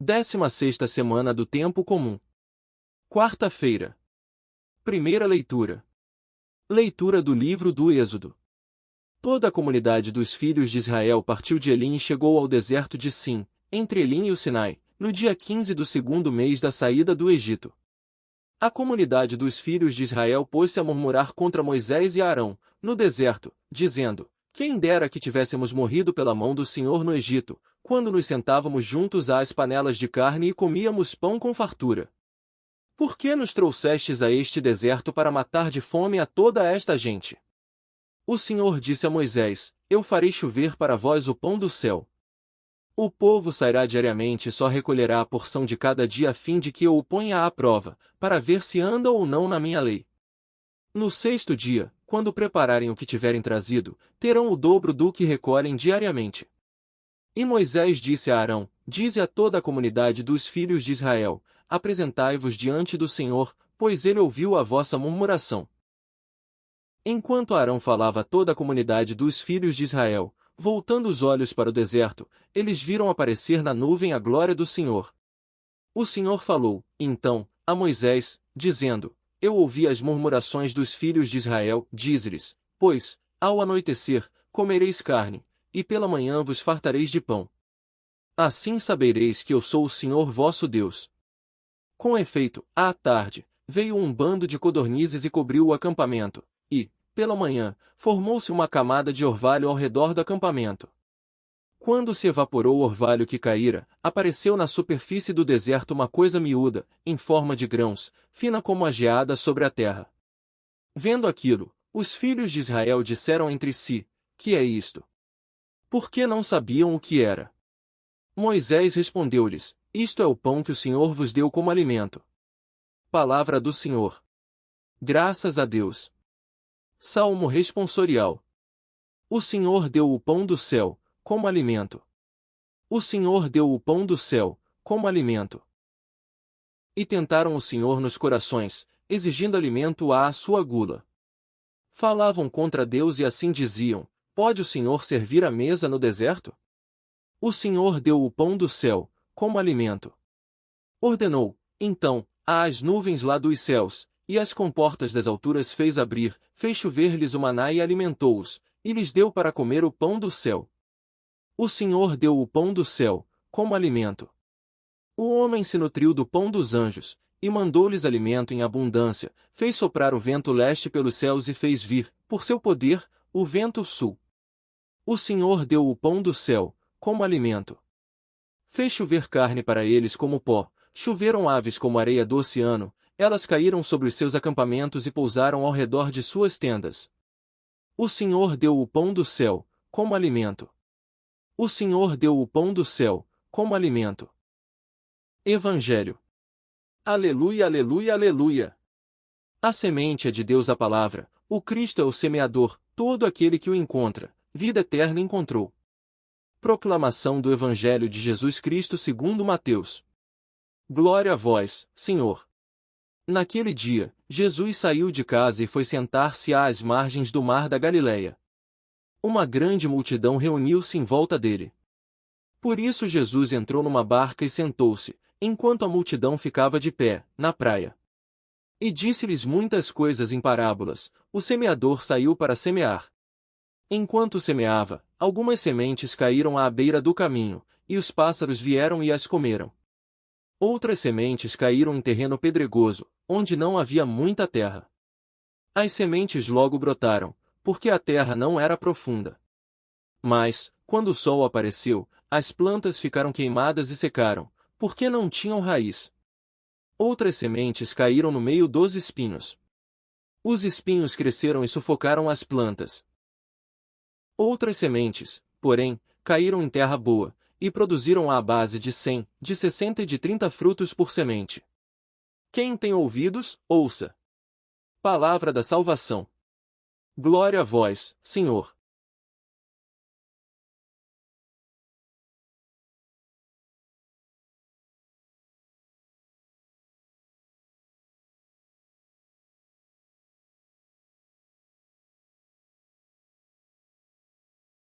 16ª semana do tempo comum. Quarta-feira. Primeira leitura. Leitura do livro do Êxodo. Toda a comunidade dos filhos de Israel partiu de Elim e chegou ao deserto de Sim, entre Elim e o Sinai, no dia 15 do segundo mês da saída do Egito. A comunidade dos filhos de Israel pôs-se a murmurar contra Moisés e Arão, no deserto, dizendo: quem dera que tivéssemos morrido pela mão do Senhor no Egito, quando nos sentávamos juntos às panelas de carne e comíamos pão com fartura. Por que nos trouxestes a este deserto para matar de fome a toda esta gente? O Senhor disse a Moisés: eu farei chover para vós o pão do céu. O povo sairá diariamente e só recolherá a porção de cada dia a fim de que eu o ponha à prova, para ver se anda ou não na minha lei. No sexto dia, quando prepararem o que tiverem trazido, terão o dobro do que recolhem diariamente. E Moisés disse a Arão: dize a toda a comunidade dos filhos de Israel: apresentai-vos diante do Senhor, pois ele ouviu a vossa murmuração. Enquanto Arão falava a toda a comunidade dos filhos de Israel, voltando os olhos para o deserto, eles viram aparecer na nuvem a glória do Senhor. O Senhor falou, então, a Moisés, dizendo: eu ouvi as murmurações dos filhos de Israel, dize-lhes, pois, ao anoitecer, comereis carne, e pela manhã vos fartareis de pão. Assim sabereis que eu sou o Senhor vosso Deus. Com efeito, à tarde, veio um bando de codornizes e cobriu o acampamento, e, pela manhã, formou-se uma camada de orvalho ao redor do acampamento. Quando se evaporou o orvalho que caíra, apareceu na superfície do deserto uma coisa miúda, em forma de grãos, fina como a geada sobre a terra. Vendo aquilo, os filhos de Israel disseram entre si: que é isto? Por que não sabiam o que era? Moisés respondeu-lhes: isto é o pão que o Senhor vos deu como alimento. Palavra do Senhor. Graças a Deus. Salmo responsorial. O Senhor deu o pão do céu, como alimento. O Senhor deu o pão do céu, como alimento. E tentaram o Senhor nos corações, exigindo alimento à sua gula. Falavam contra Deus e assim diziam: pode o Senhor servir à mesa no deserto? O Senhor deu o pão do céu, como alimento. Ordenou, então, às nuvens lá dos céus, e as comportas das alturas fez abrir, fez chover-lhes o maná e alimentou-os, e lhes deu para comer o pão do céu. O Senhor deu o pão do céu, como alimento. O homem se nutriu do pão dos anjos, e mandou-lhes alimento em abundância, fez soprar o vento leste pelos céus e fez vir, por seu poder, o vento sul. O Senhor deu o pão do céu, como alimento. Fez chover carne para eles como pó, choveram aves como areia do oceano, elas caíram sobre os seus acampamentos e pousaram ao redor de suas tendas. O Senhor deu o pão do céu, como alimento. O Senhor deu o pão do céu, como alimento. Evangelho. Aleluia, aleluia, aleluia. A semente é de Deus a palavra, o Cristo é o semeador, todo aquele que o encontra, vida eterna encontrou. Proclamação do Evangelho de Jesus Cristo segundo Mateus. Glória a vós, Senhor. Naquele dia, Jesus saiu de casa e foi sentar-se às margens do mar da Galileia. Uma grande multidão reuniu-se em volta dele. Por isso Jesus entrou numa barca e sentou-se, enquanto a multidão ficava de pé, na praia. E disse-lhes muitas coisas em parábolas. O semeador saiu para semear. Enquanto semeava, algumas sementes caíram à beira do caminho, e os pássaros vieram e as comeram. Outras sementes caíram em terreno pedregoso, onde não havia muita terra. As sementes logo brotaram, porque a terra não era profunda. Mas, quando o sol apareceu, as plantas ficaram queimadas e secaram, porque não tinham raiz. Outras sementes caíram no meio dos espinhos. Os espinhos cresceram e sufocaram as plantas. Outras sementes, porém, caíram em terra boa, e produziram à base de 100, de 60 e de 30 frutos por semente. Quem tem ouvidos, ouça. Palavra da salvação. Glória a vós, Senhor.